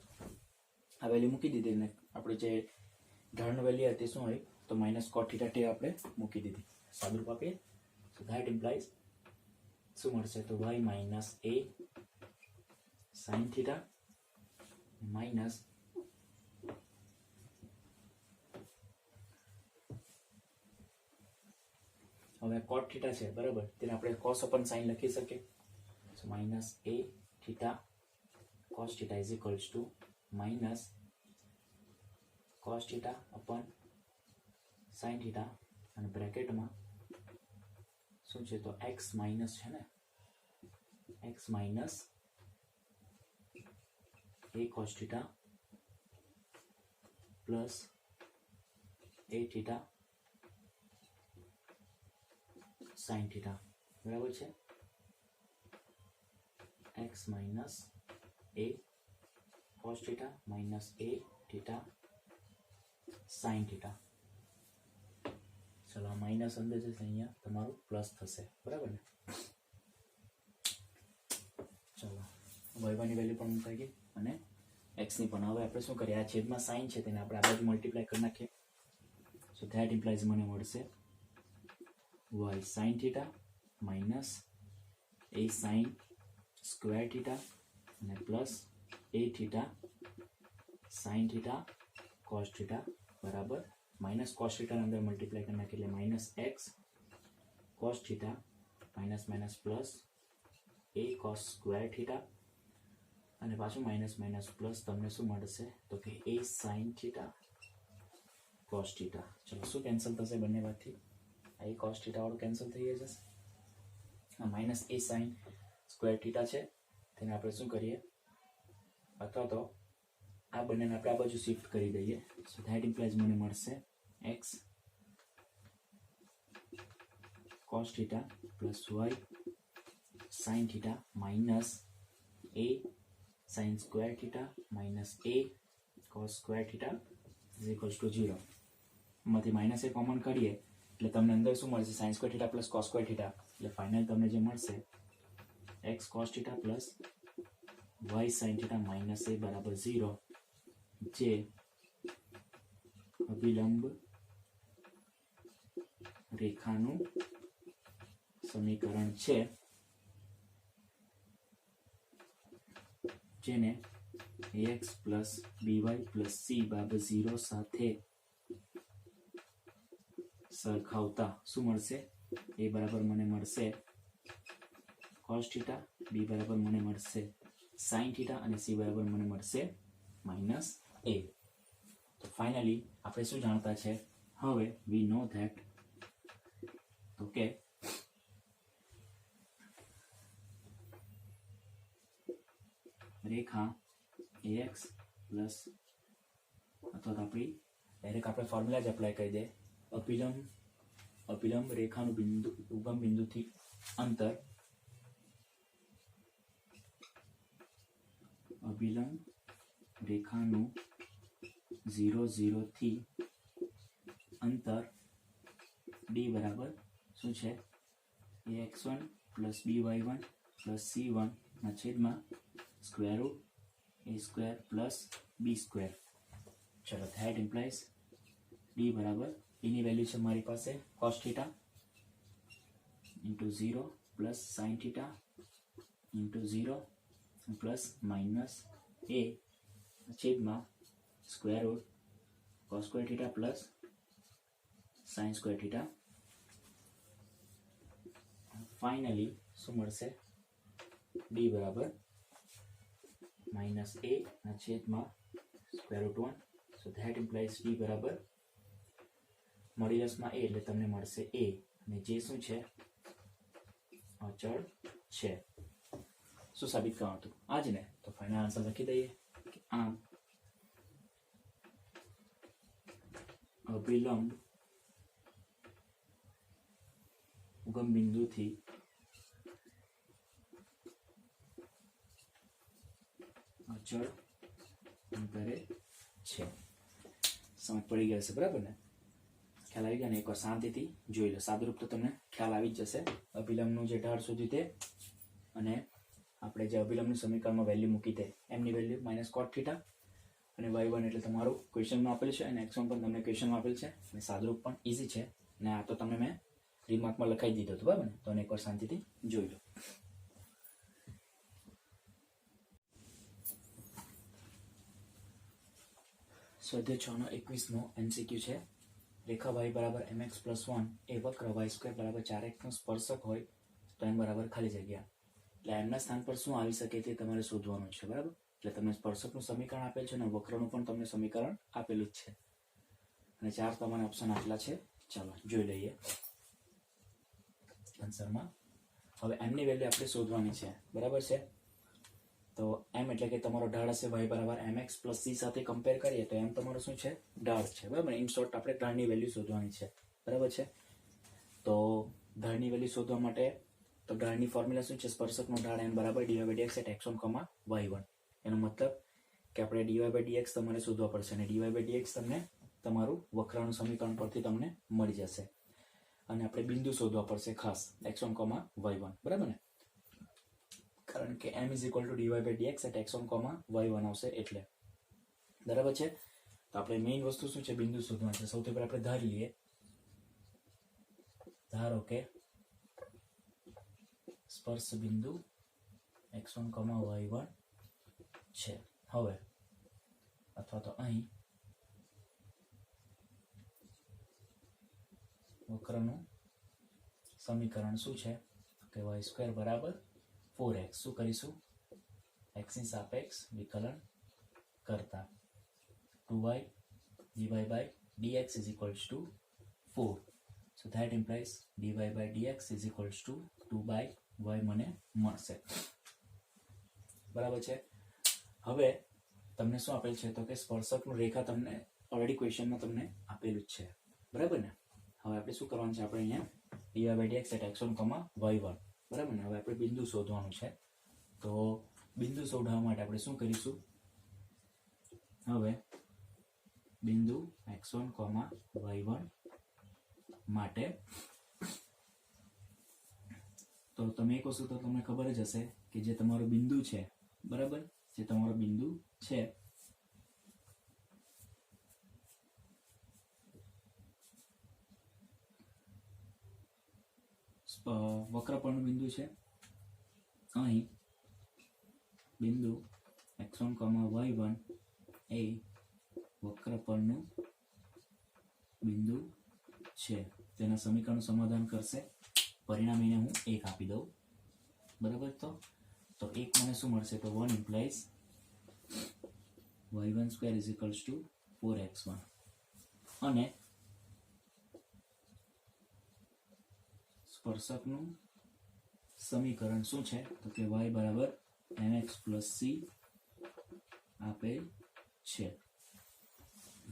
આ વેલ્યુ મૂકી દીધી ને આપણે જે ઢાળનું વેલ્યુ હતી શું હોય તો માઇનસ cot થીટા t આપણે મૂકી દીધી. સાદુરૂપ આપીએ સો ધેટ ઇમ્પ્લાઇઝ શું મળશે તો y minus a sin theta minus હવે cot થીટા છે, બરાબર, તેને આપણે cos અપન sin લખી શકીએ. So minus a theta cos theta is equals to minus cos theta upon sin theta અને બ્રેકેટમાં શું છે તો x માઇનસ છે ને x minus a cos theta plus a theta sin theta, બરાબર છે. x minus a cos theta minus a theta sin theta. ચલો માઇનસ અંદર જશે, અહીંયા તમારું પ્લસ થશે, બરાબર ને. ચલો y1 ની વેલ્યુ પણ મૂકાઈ ગઈ અને x ની પણ. હવે આપણે શું કરીએ, આ છેદમાં sin છે તેને આપણે આ બાજુ મલ્ટીપ્લાય કરી નાખીએ. સો ધેટ ઇમ્પ્લાઇઝ મને મળશે y sin theta minus a sin square theta અને plus a theta sin theta cos theta બરાબર માઇનસ cos થીટા અંદર મલ્ટીપ્લાય કરી નાખીએ એટલે minus x cos theta minus minus plus a cos square theta અને પાછું માઇનસ માઇનસ પ્લસ તમને શું મળશે તો કે a sin theta cos theta. ચલો શું કેન્સલ થશે બંનેમાંથી, a cos થીટા વાળું કેન્સલ થઈ જશે. આ minus a sin square theta છે તેને આપણે શું કરીએ અથવા તો આ બંનેને આપણે આ બાજુ શિફ્ટ કરી દઈએ. સો ધેટ ઇમ્પ્લાઇઝ મને મળશે x cos theta plus y sin theta minus a sin square theta minus a cos square theta is equals two 0. આમાંથી માઇનસ એ કોમન કરીએ એટલે તમને અંદર શું મળશે sin square theta plus cos square theta એટલે ફાઇનલ તમને જે મળશે x cos theta plus y sin theta minus a બરાબર 0, જે અભિલંબ રેખાનું સમીકરણ છે જેને ax plus by plus c બરાબર 0 સાથે સરખાવતા શું મળશે, a બરાબર મને મળશે cos થીટા, b બરાબર મને મળશે sin થીટા અને c બરાબર મને મળશે માઇનસ a. તો ફાઇનલી આપણે શું જાણતા છે હવે વી નો ધેટ તો કે રેખા ax પ્લસ અથવા તો આપણી ડાયરેક્ટ આપણે ફોર્મ્યુલા જ અપ્લાય કરી દે અભિલંબ રેખાનું બિંદુ ઉગમ બિંદુથી અંતર અભિલંબ રેખાનું 0 0 થી અંતર d બરાબર શું છે ax1 plus by1 plus c1 ના છેદમાં square root a square plus b square. ચલો ધેટ ઇમ્પ્લાઇઝ d બરાબર એની વેલ્યુ છે મારી પાસે cos theta into 0 plus sin theta into 0 plus minus a છેદમાં square root cos square theta plus sin square theta. Finally શું મળશે d બરાબર minus a ના છેદમાં square root 1. So that implies d બરાબર મોડ્યુલસમાં a એટલે તમને મળશે a, અને જે શું છે? અચળ છે. શું સાબિત કરવાનું હતું? આ જ ને. તો ફાઇનલ આન્સર લખી દઈએ કે આમ અભિલંબ ઉગમ બિંદુથી અચળ અંતરે છે. સમજ પડી ગઈ હશે, બરાબર ને? ખ્યાલ આવી ગયા ને? એકવાર શાંતિથી જોઈ લો. સાદુરૂપ તો તમને ખ્યાલ આવી જ જશે. અભિલંબનું જે ઢાળ શોધ્યું તે, અને આપણે જે અભિલંબનું સમીકરણમાં વેલ્યુ મૂકી તે, એમની વેલ્યુ -cot θ, અને y1 એટલે તમારું ક્વેશ્ચનમાં આપેલ છે, અને x1 પણ તમને ક્વેશ્ચનમાં આપેલ છે, અને સાદુરૂપ પણ ઇઝી છે. અને આ તો તમને મેં રીમાર્કમાં લખાઈ દીધો હતો, બરાબર ને? તો એકવાર શાંતિથી જોઈ લો. સ્વાધ્યાય 6:21 MCQ છે. રેખા y બરાબર mx + 1 એ વક્ર y² બરાબર 4x નો સ્પર્શક હોય તો m બરાબર ખાલી જગ્યા. એટલે m ના સ્થાન પર શું આવી શકે તે તમારે શોધવાનું છે, બરાબર? એટલે તમને સ્પર્શકનું સમીકરણ આપેલ છે, અને વક્રનું પણ તમને સમીકરણ આપેલું જ છે, અને 4 તમારા ઓપ્શન આટલા છે. ચાલો જોઈ લઈએ આન્સરમાં. હવે m ની વેલ્યુ આપણે શોધવાની છે, બરાબર છે? તો m એટલે કે તમારો ઢાળ હશે y બરાબર mx + c સાથે કમ્પેર કરીએ તો m તમારો શું છે? ઢાળ છે, બરાબર? ઇન શોર્ટ આપણે ઢાળની વેલ્યુ શોધવાની છે, બરાબર છે? તો ઢાળની વેલ્યુ શોધવા માટે તો ઢાળની ફોર્મ્યુલા શું છે? સ્પર્શકનો ઢાળ m બરાબર dy/dx at x1, y1. એનો મતલબ કે આપણે dy/dx તમારે શોધવા પડશે, અને dy/dx તમને તમારું વક્રનું સમીકરણ પરથી તમને મળી જશે. અને આપણે બિંદુ શોધવા પડશે ખાસ x1, y1, બરાબર ને? કારણ કે m = dy/dx at x1, y1 આવશે એટલે, બરાબર છે? તો આપણે મેઇન વસ્તુ શું છે? બિંદુ શોધવાનું છે. સૌથી પહેલા આપણે ધારી લઈએ. ધારો કે સ્પર્શ બિંદુ x1, y1 છે. હવે અથવા તો અહીં વક્રનું સમીકરણ શું છે? કે y² બરાબર 4x. શું કરીશું? x ની સાપેક્ષ વિકલન કરતા 2y dy/dx = 4. So that implies dy/dx = 2/y મને મળશે, બરાબર છે? હવે તમને શું આપેલ છે? તો કે સ્પર્શકનું રેખા તમને ઓલરેડી ક્વેશ્ચનમાં તમને આપેલું જ છે, બરાબર ને? હવે આપણે શું કરવાનું છે? આપણે અહીંયા dy/dx at x1, y1, બરાબર ને? હવે આપણે બિંદુ શોધવાનું છે. તો બિંદુ શોધવા માટે આપણે શું કરીશું? હવે બિંદુ x1, y1 માટે તો તમે એક વસ્તુ તો તમને ખબર જ હશે કે જે તમારો બિંદુ છે, બરાબર? જે તમારો બિંદુ છે વક્ર પરનું બિંદુ છે. અહીં બિંદુ x1, y1 એ વક્ર પરનું બિંદુ છે. તેના સમીકરણનું સમાધાન કરશે. પરિણામ એને હું 1 આપી દઉં, બરાબર? તો 1 મને શું મળશે? તો 1 implies y1² = 4x1. અને સ્પર્શકનું સમીકરણ શું છે? તો કે y બરાબર mx + c આપેલ છે.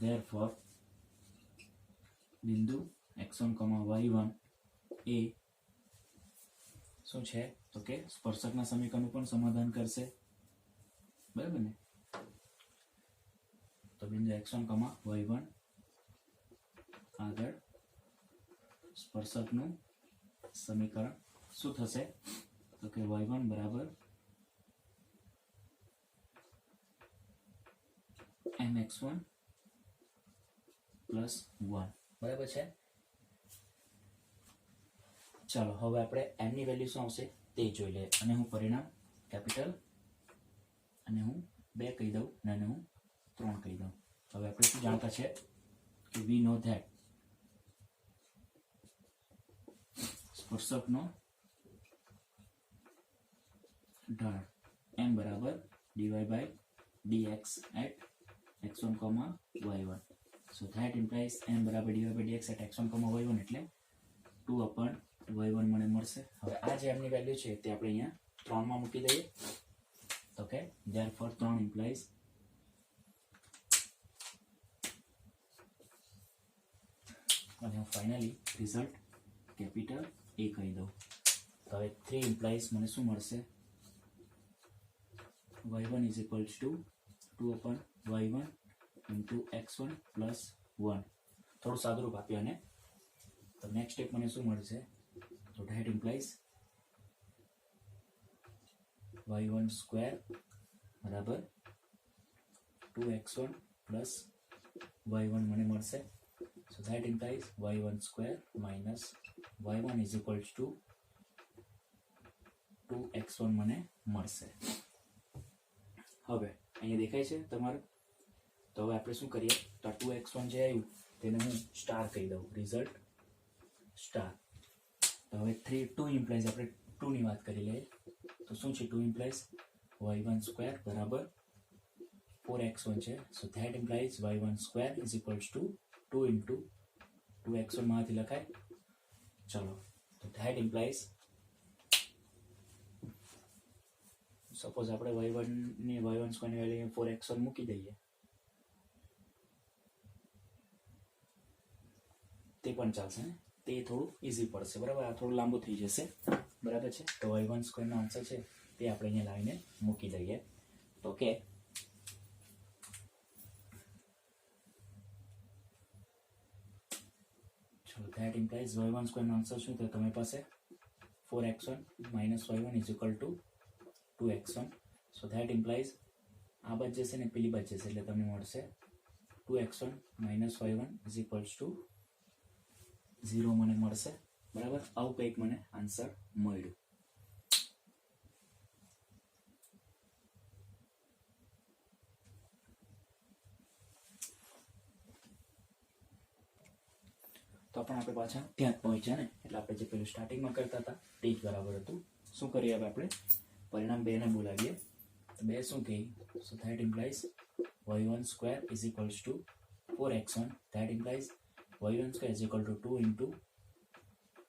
Therefore બિંદુ x1, y1 એ શું છે? તો કે સ્પર્શકના સમીકરણનું પણ સમાધાન કરશે, બરાબર ને? તો બિંદુ x1, y1 આગળ સ્પર્શકનું સમીકરણ શું થશે? તો કે y1 બરાબર mx1 + 1, બરાબર છે? ચાલો હવે આપણે m ની વેલ્યુ શું આવશે તે જોઈ લઈએ. અને હું પરિણામ કેપિટલ, અને હું 2 કહી દઉં, અને હું 3 કહી દઉં. હવે આપણે શું જાણતા છે? કે we know that સ્પર્શકનો ઢાળ m બરાબર dy/dx at x1, y1. So that implies m બરાબર dy/dx એટ x1, y1 એટલે 2/y1 મને મળશે. હવે આ જે એમની વેલ્યુ છે તે આપણે અહીંયા 3 માં મૂકી દઈએ. ઓકે, ધેરફોર 3 ઇમ્પ્લાઇઝ અને હું ફાઇનલી રિઝલ્ટ કેપિટલ A કહી દઉં. તો હવે 3 ઇમ્પ્લાઇઝ મને શું મળશે? y1 is equals two 2/y1 into x1 plus 1. થોડું સાદું રૂપ આપ્યું અને તો નેક્સ્ટ સ્ટેપ મને શું મળશે? તો ધેટ ઇમ્પ્લાઇઝ y1 સ્ક્વેર બરાબર 2x1 પ્લસ y1 મને મળશે. સો that implies y1 square minus y1 is equals two 2x1 મને મળશે. હવે અહીંયા દેખાય છે તમારું? તો હવે આપણે શું કરીએ? તો આ 2x1 જે આવ્યું તેને હું સ્ટાર કહી દઉં, રિઝલ્ટ સ્ટાર. તો હવે 2 ઇમ્પ્લાઇઝ આપણે 2 ની વાત કરી લઈએ. તો શું છે 2 ઇમ્પ્લાઇઝ? y1 સ્ક્વેર બરાબર 4x1 છે. સો that implies y1 square is equals two 2 into 2x1 માંથી લખાય. ચલો, તો ધેટ ઇમ્પ્લાઇઝ સપોઝ આપણે y1 સ્ક્વેરની વેલ્યુ 4x1 મૂકી દઈએ તે પણ ચાલશે ને, તે થોડું ઇઝી પડશે. બરાબર, આ થોડું લાંબુ થઈ જશે. બરાબર છે, તો y1 સ્ક્વેરનો આન્સર છે તે આપણે અહીંયા લાવીને મૂકી દઈએ. ઓકે, ચલો ધેટ ઇમ્પ્લાઇઝ y1 સ્ક્વેરનો આન્સર શું થયો તમારી પાસે? 4x1 minus y1 is equal two 2x1. So that implies આ બાદ જશે ને પેલી બાદ જશે એટલે તમને મળશે 2x1 minus y1 is equals two 0 મને મળશે. બરાબર, આવું કંઈક મને આન્સર મળ્યું. તો પણ આપણે પાછા ત્યાં જ પહોંચ્યા ને, એટલે આપણે જે પેલું સ્ટાર્ટિંગમાં કરતા હતા તે જ બરાબર હતું. શું કરીએ હવે આપણે? પરિણામ 2 ને બોલાવીએ. તો 2 શું કહે? સો that implies y1 square is equals two 4x1. That implies y1 square is equal two 2 into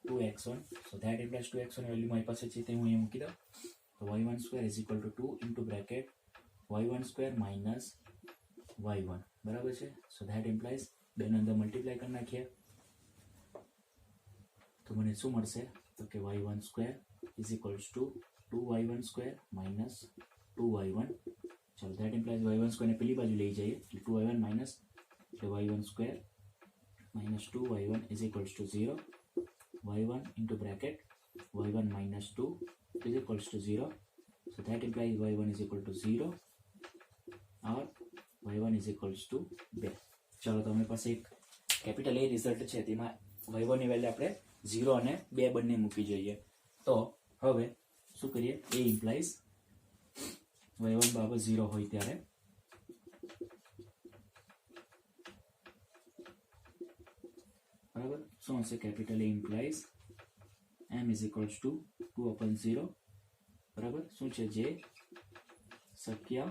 2x1. So that implies 2x1 value મારી પાસે છે તે હું અહીંયા મૂકી દઉં. તો y1 square is equal two 2 into bracket y1 square minus y1. બરાબર છે. સો ધેટ ઇમ્પ્લાઇઝ 2 ને અંદર મલ્ટીપ્લાય કરી નાખીએ તો મને શું મળશે? તો કે y1 square is equals two 2y1 square minus 2y1. ચલો ધેટ ઇમ્પ્લાઇઝ y1 સ્ક્વેર ને પેલી બાજુ લઈ જઈએ એટલે 2y1 માઇનસ એટલે y1 square minus 2y1 is equals two 0. y1 into bracket y1 minus 2 is equals two 0. So that implies y1 is equal two 0 और y1 is equals two 2. ચલો તમારી પાસે એક કેપિટલ A રિઝલ્ટ છે તેમાં y1 ની value આપણે 0 અને 2 બંને મૂકી જોઈએ. તો હવે શું કરીએ? A ઇમ્પ્લાઇઝ y1 બરાબર 0 હોય ત્યારે બરાબર શું હશે? Capital A implies m is equals two 2/0. બરાબર, શું છે? જે શક્ય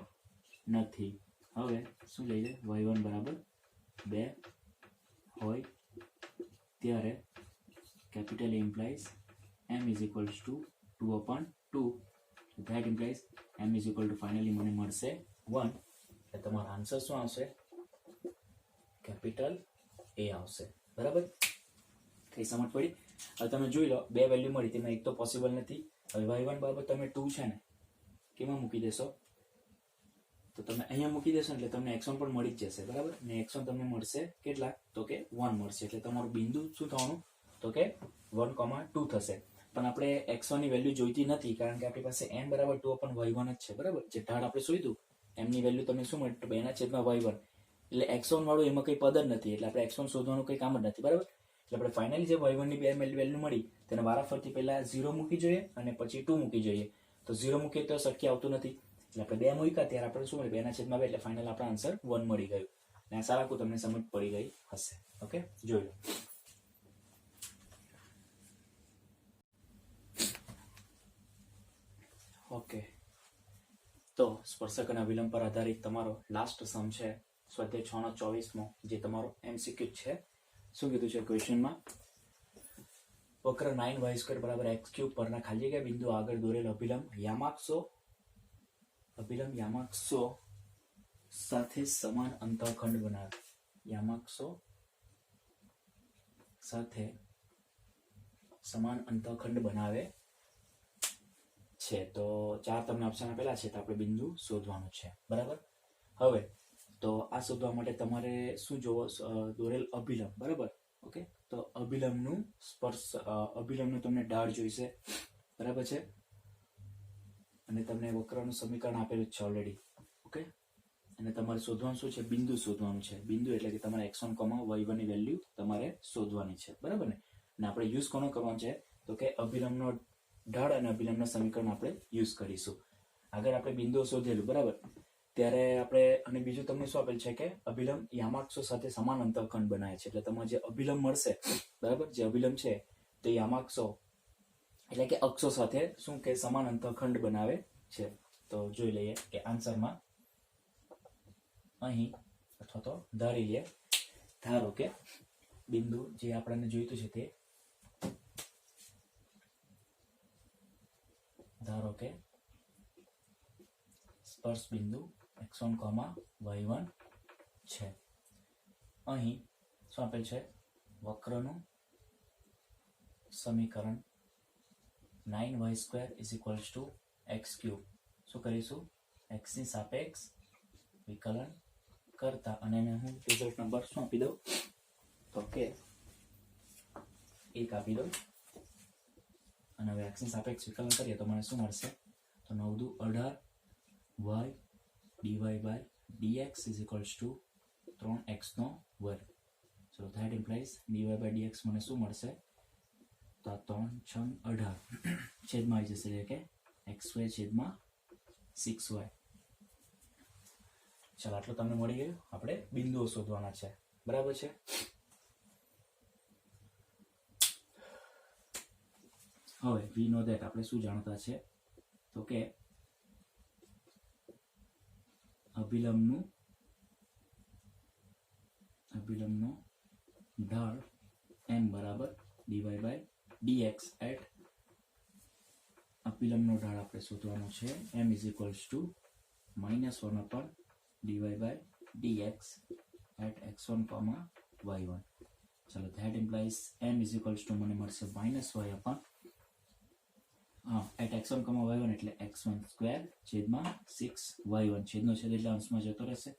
નથી. હવે શું લઈએ? y1 બરાબર 2 હોય ત્યારે capital A implies m is equals two 2/2. That implies m is equal two finally મને મળશે 1. એટલે તમારો આન્સર શું આવશે? કેપિટલ A આવશે. બરાબર, કઈ સમજ પડી? હવે તમે જોઈ લો 2 વેલ્યુ મળી તેમાં એક તો પોસિબલ નથી. હવે y1 બરાબર તમે 2 છે ને કેમાં મૂકી દેશો? તો તમે અહીંયા મૂકી દેશો એટલે તમને x1 પણ મળી જ જશે. બરાબર, ને x1 તમને મળશે કેટલા? તો કે 1 મળશે. એટલે તમારું બિંદુ શું થવાનું? તો કે 1,2 થશે. પણ આપણે x1 ની વેલ્યુ જોઈતી નથી કારણ કે આપણી પાસે m બરાબર 2/y1 જ છે. બરાબર, જે ઢાળ આપણે શોધ્યું m ની વેલ્યુ તમને શું મળી? 2/y1 એટલે x1 વાળું એમાં કંઈ પદ જ નથી. એટલે આપણે x1 શોધવાનું કંઈ કામ જ નથી. બરાબર, એટલે આપણે ફાઇનલી જે y1 ની 2 વેલ્યુ મળી તેને વારાફરતી પહેલા 0 મૂકી જોઈએ અને પછી 2 મૂકી જોઈએ. તો 0 મૂકીએ તો શક્ય આવતું નથી એટલે આપણે 2 મૂક્યા ત્યારે આપણે શું મળ્યું? 2/2 એટલે ફાઇનલ આપણો આન્સર 1 મળી ગયું. અને આશા રાખું તમને સમજ પડી ગઈ હશે. ઓકે, જોઈ લો. ઓકે, તો સ્પર્શક અને વિલંબ પર આધારિત તમારો લાસ્ટ સમ છે સ્વાધ્યાય 6 નો 24મો જે તમારો MCQ છે. શું કીધું છે ક્વેશ્ચનમાં? વક્ર 9y² બરાબર x³ પરના ખાલી જગ્યા બિંદુ આગળ દોરેલ અભિલંબ યામાક્ષો સાથે સમાન અંતઃખંડ બનાવે. યામાક્ષો સાથે સમાન અંતઃખંડ બનાવે છે. તો 4 તમને ઓપ્શન આપેલા છે, તો આપણે બિંદુ શોધવાનું છે. બરાબર. હવે તો આ શોધવા માટે તમારે શું જોવો? દોરેલ અભિલંબ. બરાબર. ઓકે, તો અભિલંબનું તમને ઢાળ જોઈશે. બરાબર છે. અને તમને વક્રનું સમીકરણ આપેલું છે ઓલરેડી. ઓકે, અને તમારે શોધવાનું શું છે? બિંદુ શોધવાનું છે. બિંદુ એટલે કે તમારે x1, y1 ની વેલ્યુ તમારે શોધવાની છે. બરાબર ને? અને આપણે યુઝ કોનો કરવાનો છે? તો કે અભિલંબનો ઢાળ અને અભિલંબના સમીકરણ આપણે યુઝ કરીશું. આગળ આપણે બિંદુઓ શોધેલું. બરાબર. ત્યારે આપણે, અને બીજું તમને શું આપેલ છે કે અભિલંબ યામાક્ષો સાથે સમાન અંતઃખંડ બનાવે છે. એટલે તમારે જે અભિલંબ મળશે, બરાબર, જે અભિલંબ છે તે યામાક્ષો એટલે કે અક્ષો સાથે શું કે સમાન અંતઃખંડ બનાવે છે. તો જોઈ લઈએ કે આન્સરમાં અહીં અથવા તો ધારી લઈએ. ધારો કે બિંદુ જે આપણને જોઈતું છે તે, ધારો કે સ્પર્શ બિંદુ x1, y1 છે. અહીં શું આપેલ છે? વક્રનું સમીકરણ 9y² = x³. શું કરીશું? x ની સાપેક્ષ વિકલન કરતા, અને એને હું રિઝલ્ટ નંબર શું આપી દઉં? તો કે 1 આપી દઉં. અને હવે x ની સાપેક્ષ વિકલન કરીએ તો મને શું મળશે? તો 9 દુ 18 y dy/dx = 3x². So that implies dy/dx મને શું મળશે? તો 3 × 18 છેદમાં આવી જશે, એટલે કે x²/6y. ચાલો, આટલું તમને મળી ગયું. આપણે બિંદુઓ શોધવાના છે. બરાબર છે. હવે we know that આપણે શું જાણતા છે? તો કે અભિલંબનો ઢાળ m બરાબર dy/dx એટ અભિલંબનો ઢાળ આપણે શોધવાનો છે. m = -1 dy/dx at x1, y1. ચલો, that implies m = મને મળશે -y એટ x1, y1 એટલે x1² / 6y1. છેદનો છેદ એટલે અંશમાં જતો રહેશે.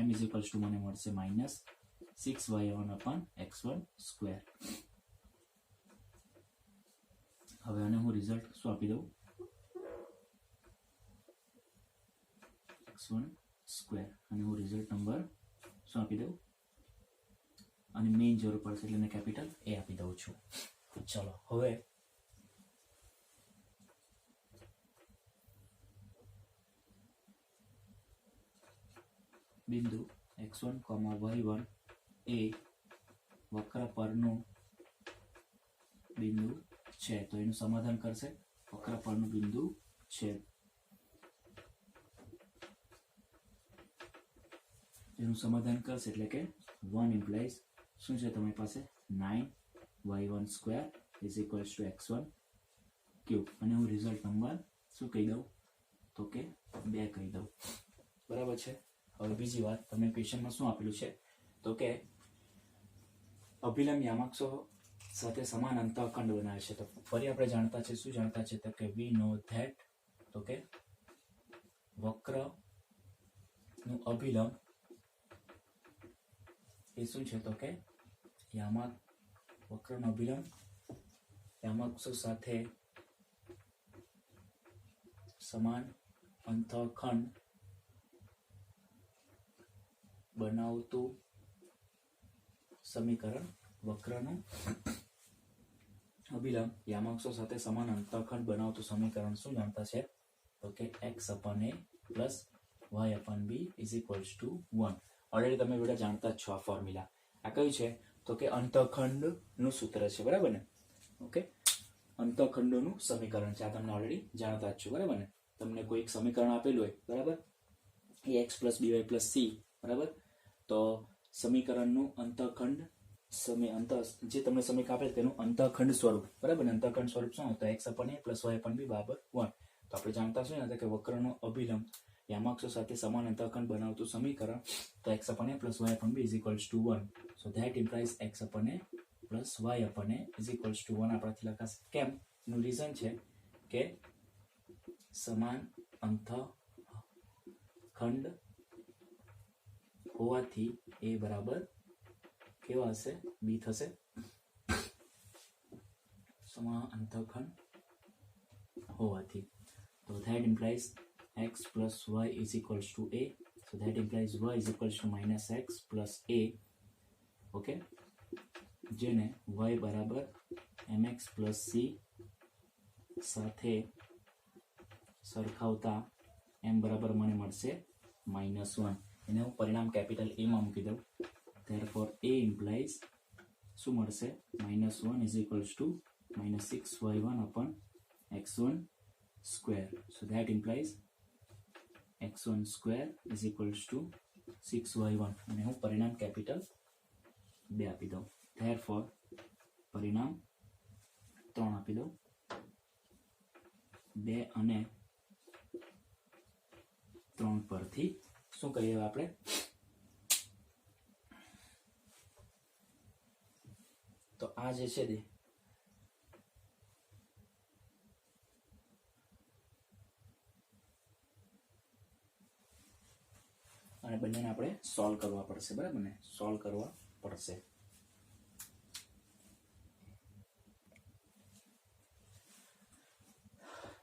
m = મને મળશે -6y1 / x1². હવે આને હું રિઝલ્ટ શું આપી દઉં? x1². અને હું રિઝલ્ટ નંબર શું આપી દઉં? અને મેઇન જરૂર પડશે એટલે મેં કેપિટલ A આપી દઉં છું. ચલો, હવે બિંદુ x1, y1 એ વક્ર પરનું બિંદુ છે. તો એનું સમાધાન કરશે. વક્ર પરનું બિંદુ છે, એનું સમાધાન કરશે એટલે કે 1 implies શું છે તમારી પાસે? 9y1² = x1³. અને હું રિઝલ્ટ નંબર શું કહી દઉં? તો કે 2 કહી દઉં. બરાબર છે. હવે બીજી વાત, તમને ક્વેશ્ચનમાં શું આપેલું છે? તો કે અભિલંબ યામાક્ષો સાથે સમાન અંતઃખંડ બનાવે છે. તો ફરી આપણે જાણતા છે, શું જાણતા છે? તો કે we know that, તો કે વક્રનું અભિલંબ એ શું છે? તો કે વક્રનો અભિલંબ યામાક્ષો સાથે સમાન અંતઃખંડ બનાવતું સમીકરણ. વક્રનું અભિલંબ યામાક્ષો સાથે સમાન અંતઃખંડ બનાવતું સમીકરણ શું જાણતા છે? તો કે x/a + y/b = 1. ઓલરેડી તમે બધા જાણતા જ છો આ ફોર્મ્યુલા. આ કયું છે? તો કે અંતઃખંડનું સૂત્ર છે. બરાબર ને? ઓકે, અંતઃખંડોનું સમીકરણ છે. આ તમને ઓલરેડી જાણતા જ છો. બરાબર ને? તમને કોઈ એક સમીકરણ આપેલું હોય, બરાબર, એ x + by + c, બરાબર, તો સમીકરણનું અંતઃખંડ જે તમને સમીકરણ આપે તેનું અંતઃખંડ સ્વરૂપ, બરાબર ને? અંતઃખંડ સ્વરૂપ શું હતું? x અપન a plus y અપન b બરાબર 1. તો આપણે જાણતા શું હતા કે વક્રનો અભિલંબ યામાક્ષો સાથે સમાન અંતઃખંડ બનાવતું સમીકરણ, તો x અપન a plus y અપન b is equals two 1. So that implies x અપન a plus y અપન a is equals two 1 આપણાથી લખાશે. કેમ? એનું રીઝન છે કે સમાન અંતઃખંડ હોવાથી a બરાબર કેવા હશે? b થશે. સમાન અંતઃખંડ હોવાથી, તો that implies x plus y is equals to a. So that implies y is equals to minus x plus a. Okay. જેને y બરાબર mx plus c સાથે સરખાવતા m બરાબર મને મળશે -1. એને હું પરિણામ કેપિટલ a માં મૂકી દઉં. therefore a implies શું મળશે? -1 is equals to -6y1 upon x1 square. So that implies x1 square is equals to 6y1 અને હું પરિણામ કેપિટલ 2 આપી દઉં. therefore પરિણામ 3 આપી દઉં. 2 અને 3 પરથી શું કહીએ આપણે? તો આ જે છે તે અને બંનેને આપણે સોલ્વ કરવા પડશે, બરાબર ને? સોલ્વ કરવા પડશે.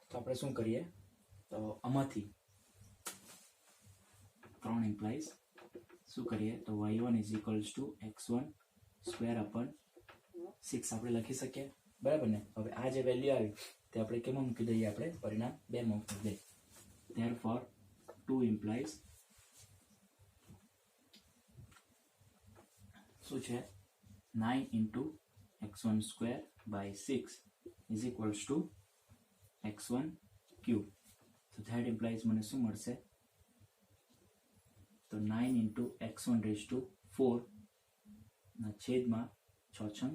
તો આપણે શું કરીએ? તો આમાંથી 3 ઇમ્પ્લાઇઝ શું કરીએ? તો y1 is equals two x1 square અપન 6 આપણે લખી શકીએ, બરાબર ને? હવે આ જે વેલ્યુ આવી તે આપણે કેમાં મૂકી દઈએ? આપણે પરિણામ 2 માં મૂકી દઈએ. therefore 2 ઇમ્પ્લાઇઝ શું છે? 9 into x1 square by 6 is equals to x1 cube. So that implies મને શું મળશે? તો 9 into x1 raised to 4 ના છેદમાં 6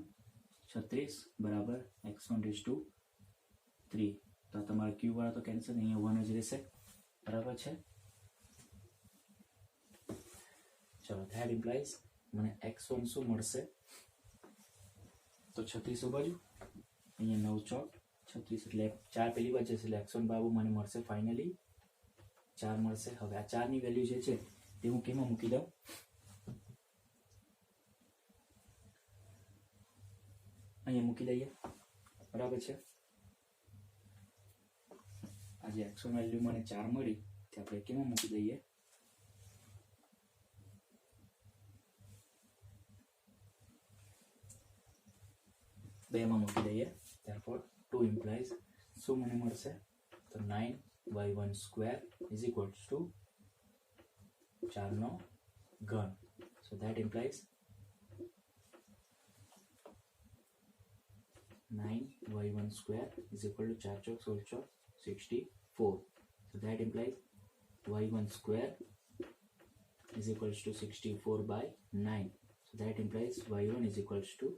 36 બરાબર x1 raised to 3. તો તમારો ક્યુબ વાળા તો કેન્સલ, અહીંયા 1 જ રહેશે, બરાબર છે? ચલો, that implies મને x1 શું મળશે? તો 36 બાજુ, અહીંયા 9 ચોક 36 એટલે 4 પેલી બાજુ જશે એટલે x1 બાબુ મને મળશે ફાઇનલી 4 મળશે. હવે આ 4 ની વેલ્યુ જે છે તે હું કેમાં મૂકી દઉં? અહીંયા મૂકી દઈએ, બરાબર છે? આ જે x1 વેલ્યુ મને 4 મળી તે આપણે કેમાં મૂકી દઈએ? બેમાં મૂકી દઈએ. therefore 2 implies શું મને મળશે? તો 9y1 square is equals to 4 નો ઘન. so that implies 9y1 square is equal to 4 Chowk 16 Chowk 64. so that implies y1 square is equals to 64 by 9. so that implies y1 is equals to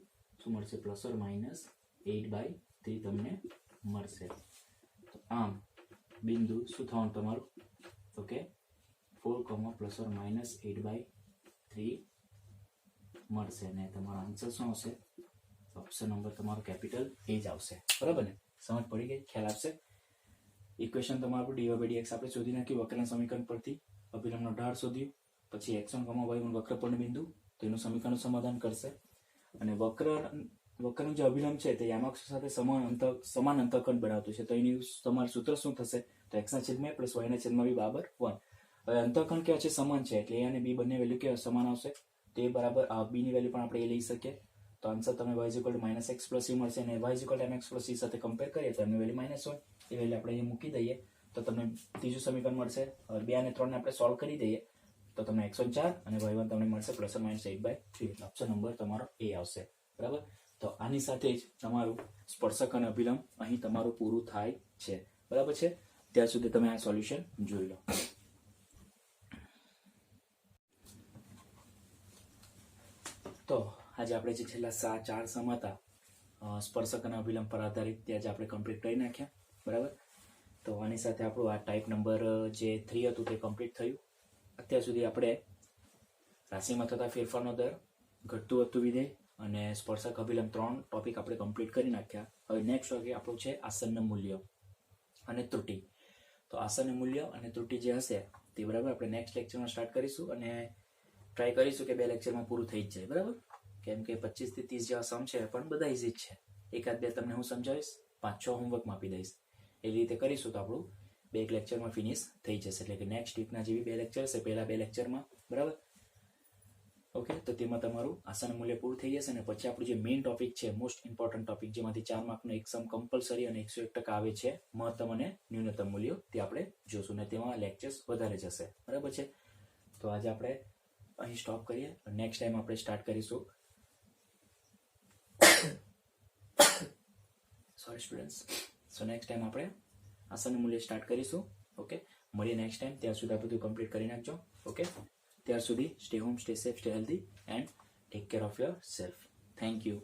શું મળશે? Plus or minus 8/3 તમને મળશે. તો આમ બિંદુ શું થવાનું તમારું? ઓકે, 4, પ્લસ ઓર માઇનસ 8/3 મળશે અને તમારો આન્સર શું આવશે? ઓપ્શન નંબર તમારો કેપિટલ એ જ આવશે, બરાબર ને? સમજ પડી ગઈ? ખ્યાલ આવશે? ઇક્વેશન તમારું dy/dx આપણે શોધી નાખ્યું વક્રના સમીકરણ પરથી, અભિલંબનો ઢાળ શોધ્યું, પછી x1, y1 વક્રપૂર્ણ બિંદુ, તેનું સમીકરણનું સમાધાન કરશે. અને વક્રનું જે અભિલંબ છે તે યામાક્ષ સાથે સમાન અંતઃખંડ બનાવતું છે. તો એની તમારું સૂત્ર શું થશે? તો x ના છેદમાં પ્લસ y ના છેદમાં b બરાબર 1. હવે અંતઃખંડ કેવા છે? સમાન છે એટલે a અને b બંને વેલ્યુ કેવા સમાન આવશે? તે બરાબર b ની વેલ્યુ પણ આપણે એ લઈ શકીએ. તો આન્સર તમે y = -x + c મળશે અને y = mx + c સાથે કમ્પેર કરીએ તો એમની વેલ્યુ -1 એ વેલ્યુ આપણે અહીંયા મૂકી દઈએ તો તમને ત્રીજું સમીકરણ મળશે. હવે 2 અને 3 ને આપણે સોલ્વ કરી દઈએ તો તમને x1 4 અને y1 તમને મળશે ± 8/3. એટલે ઓપ્શન નંબર તમારો એ આવશે, બરાબર? તો આની સાથે જ તમારું સ્પર્શક અને અભિલંબ અહીં તમારું પૂરું થાય છે, બરાબર છે? ત્યાં સુધી તમે આ સોલ્યુશન જોઈ લો. તો આજે આપણે જે છેલ્લા 4 સમ હતા સ્પર્શક અને અભિલંબ પર આધારિત તે આજે આપણે કમ્પ્લીટ કરી નાખ્યા. બરાબર. તો આની સાથે આપણું આ ટાઈપ નંબર જે 3 હતું તે કમ્પ્લીટ થયું. અત્યાર સુધી આપણે રાશિમાં થતા ફેરફારનો દર, ઘટતું વધતું વિધેય અને સ્પર્શક અભિલંબ 3 ટોપિક આપણે કમ્પ્લીટ કરી નાખ્યા. હવે નેક્સ્ટ ટોપિક આપણું છે આસન્ન મૂલ્ય અને ત્રુટિ. તો આસન્ન મૂલ્ય અને ત્રુટિ જે હશે તે બરાબર આપણે નેક્સ્ટ લેક્ચરમાં સ્ટાર્ટ કરીશું અને ટ્રાય કરીશું કે 2 લેક્ચરમાં પૂરું થઈ જ જાય. બરાબર. કેમ કે 25 થી 30 જેવા સમ છે પણ બધા ઇઝી જ છે. એકાદ બે તમને હું સમજાવીશ, 5-6 હોમવર્કમાં આપી દઈશ. એ રીતે કરીશું તો આપણું 2 લેક્ચરમાં ફિનિશ થઈ જશે. એટલે કે નેક્સ્ટ વીકના જેવી 2 લેક્ચર હશે પહેલા 2 લેક્ચરમાં. બરાબર. ઓકે, તો તેમાં તમારું આસન્ન મૂલ્ય પૂરું થઈ જશે અને પછી આપણું જે મેઇન ટોપિક છે, મોસ્ટ ઇમ્પોર્ટન્ટ ટોપિક, જેમાંથી 4 માર્કનો એક સમ કમ્પલસરી અને 101% આવે છે, મહત્તમ અને ન્યૂનતમ મૂલ્યો, તે આપણે જોશું ને તેમાં લેક્ચર્સ વધારે જશે. બરાબર છે. તો આજે આપણે અહીં સ્ટોપ કરીએ. નેક્સ્ટ ટાઈમ આપણે સ્ટાર્ટ કરીશું. Sorry students. So next time આપણે આસન્ન મૂલ્ય સ્ટાર્ટ કરીશું. ઓકે, મળીએ નેક્સ્ટ ટાઈમ. ત્યાં સુધી આ બધું કમ્પ્લીટ કરી નાખજો. ઓકે, ત્યાર સુધી stay home, stay safe, stay healthy and take care of your self. Thank you.